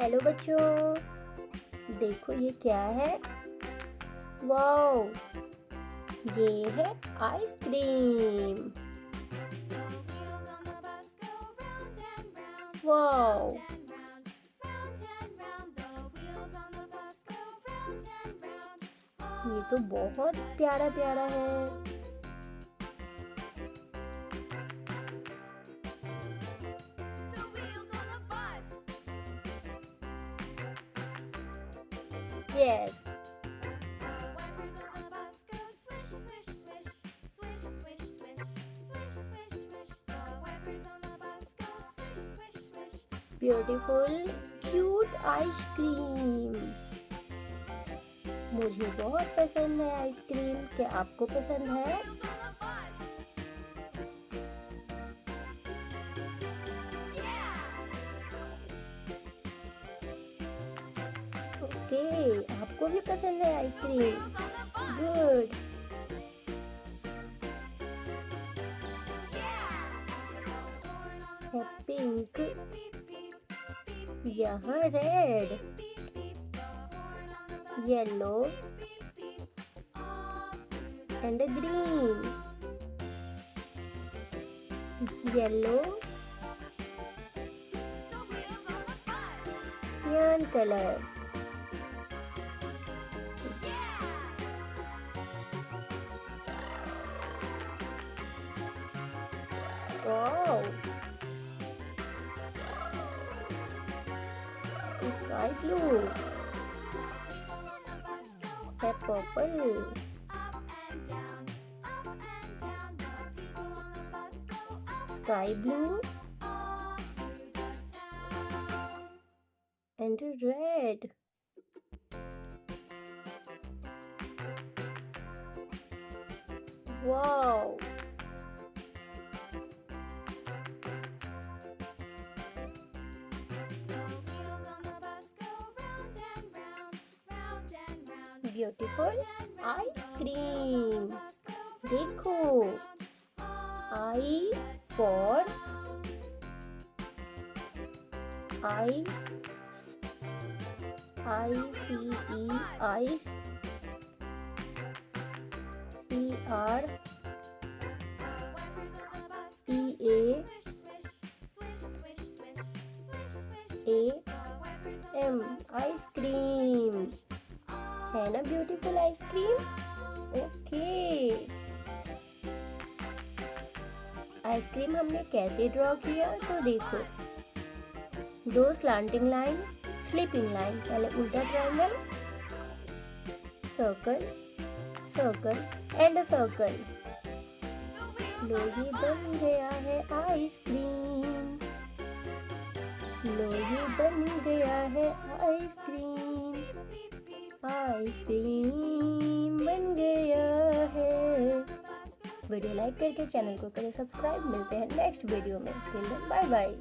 Hello बच्चों, देखो ये क्या है। वाओ, ये है आइसक्रीम। वाओ, ये तो बहुत प्यारा प्यारा है। Yes. Beautiful, cute ice cream. मुझे बहुत पसंद है आइसक्रीम। क्या आपको पसंद है? ओके, आपको भी पसंद है आइसक्रीम। गुड। पिंक, यहाँ red, yellow and green, yellow cyan color, wow, sky blue, purple, sky blue and red. Wow, beautiful ice cream. देखो, I for I, ICE, ice, CR, EA, AM, ice cream. है ना beautiful ice cream? Okay, ice cream हमने कैसे draw किया तो देखो, दो slanting line, sleeping line, पहले उल्टा triangle, circle, circle and circle. लो ये बन गया है आइसक्रीम। लो ये बन गया है आइसक्रीम। आइसक्रीम बन गया है। वीडियो लाइक करके चैनल को करें सब्सक्राइब। मिलते हैं नेक्स्ट वीडियो में। Bye bye.